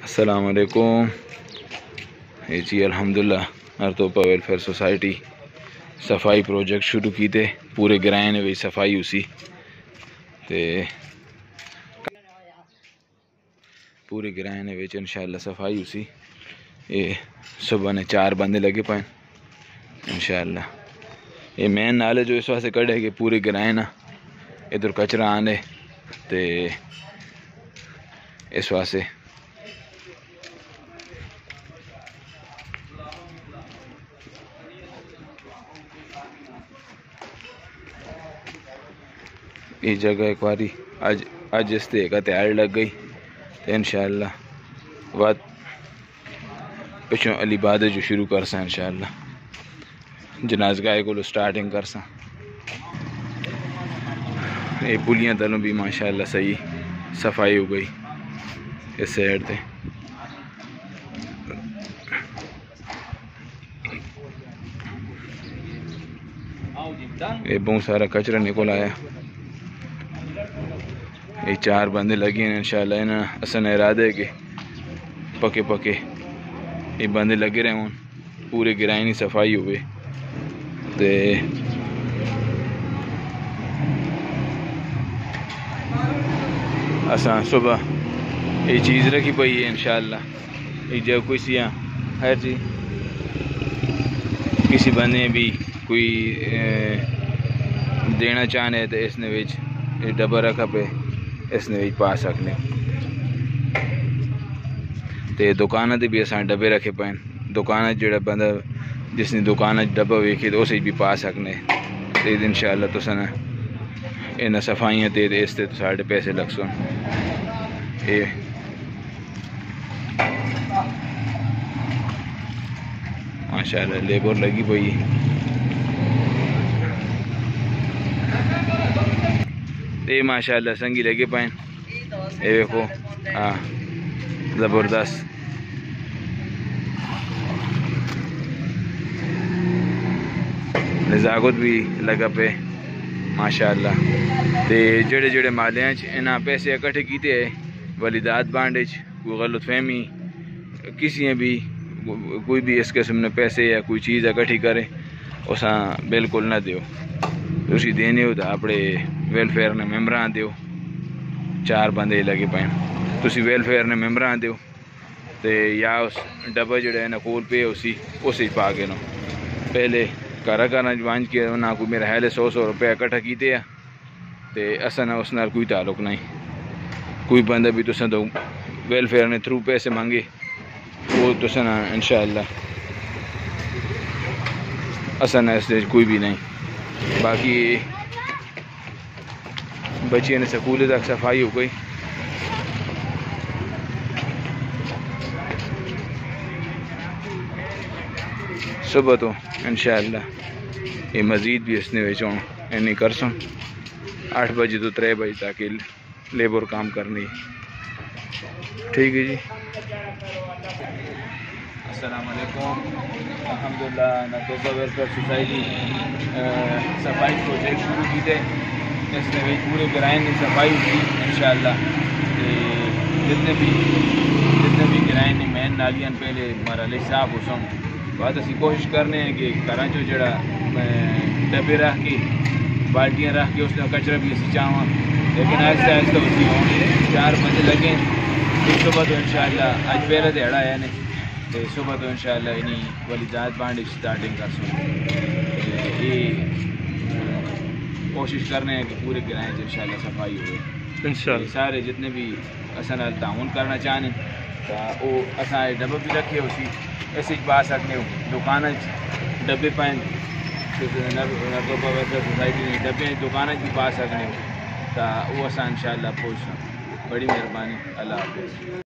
السلام علیکم جی الحمدللہ ہرتوپا ویلفیئر سوسائٹی صفائی پروجیکٹ شروع کیتے پورے گرائن نے صفائی اسی تے پورے گرائن نے انشاءاللہ صفائی اسی یہ صبح نے 4 بندے لگے پائیں انشاءاللہ یہ مین نالے جو اس واسطے کڑے کہ پورے گرائن ادھر کچرا آنے تے اس واسطے یہ جگہ ایک باری اج اس تے کا تیار لگ گئی تو انشاءاللہ بعد پچھوں علی بادہ جو شروع کرسا انشاءاللہ جنازگاہ کو سٹارٹنگ کرسا یہ پولیاں تلوں بھی ماشاءاللہ صحیح صفائی ہو گئی اس سائڈ تے یہ بہت سارا کچرا نکل آیا یہ 4 بندے لگے ہیں انشاءاللہ انہاں اسن ارادے کہ پکے پکے یہ بندے لگے رہے ہوں پورے گرائنی صفائی ہوئے تے اساں صبح یہ چیز رکھی پئی ہے انشاءاللہ یہ جب کوئی سیاں خیر جی کسی بندے بھی کوئی دینا چاہنے تو اس نے وچ یہ ڈبہ رکھا پہ اس نے وچ پا سکنے تے دکانہ تے بھی اساں ڈبے رکھے پائیں دکانہ جڑا بندہ جس نے دکانہ ڈبہ ویکھے تو اسے بھی پا سکنے تے انشاءاللہ تو سن انہاں صفائیاں تے اس تے ساڑھے پیسے لگ سن یہ ماشاءاللہ لیبر لگی پئی یہ ماشاءاللہ سنگی لگے پائیں یہ دیکھو ہاں زبردست نزاکت بھی لگا پہ ماشاءاللہ تے جڑے جڑے مالیاں انہاں پیسے اکٹھے کیتے ہیں ولیدات بانڈ کوئی غلط فہمی کسی بھی کوئی بھی اس قسم نے پیسے یا کوئی چیز اکٹھی کرے اساں بالکل نہ دیو اسی دینے ہو تو اپنے ویلفیئر نے ممبران دیو 4 بندے لگے پائیں تسی ویلفیئر نے ممبران دیو تے یا اس ڈبہ جڑے نا کول پہ اسی پا کے نو پہلے کارا وانج کے انہاں کوئی میرا حیلے 100 روپے اکٹھا کیتے ہیں تے اساں اس نال کوئی تعلق نہیں کوئی بندہ بھی تساں تو ویلفیئر نے تھرو پیسے مانگے وہ تساں انشاءاللہ اساں اس کوئی بھی نہیں باقی بچیاں نے سکول تک صفائی ہو گئی صبح تو انشاءاللہ یہ مزید بھی اس نے ویچوں اینی کرسوں 8 بجے تو 3 بجے تک لیبر کام کرنی ٹھیک ہے جی السلام علیکم الحمدللہ ہرتوپا ویلفیئر سوسائٹی صفائی پروجیکٹ شروع کیتے اس نے پورے گرائن کی صفائی ہوئی انشاءاللہ جتنے بھی گرائن نے مین نالیاں پہلے مرحلے صاف ہو سن بعد اسی کوشش کرنے ہیں کہ گھراں چو جڑا ڈبے رکھ کے بالٹیاں رکھ کے اس نے کچرا بھی اسی چاہواں لیکن آہستہ آہستہ اسی ہوں 4 بندے لگے ایک صبح تو انشاءاللہ اج پہلا دیہڑا ہے نے صبح تو انشاءاللہ انہی ولیدات بانڈ سٹارٹنگ کر سن یہ کوشش کرنے ہیں کہ پورے گرائن سے انشاءاللہ صفائی ہوئے انشاءاللہ سارے جتنے بھی اساں نال تعاون کرنا چاہنے تو وہ اساں ڈبہ بھی رکھے اسی ایسے پا سکنے ہو دکانہ ڈبے پائیں ہرتوپا ویلفیئر سوسائٹی نے ڈبے دکانہ بھی پا سکنے ہو تو وہ اساں انشاءاللہ پہنچنا بڑی مہربانی اللہ حافظ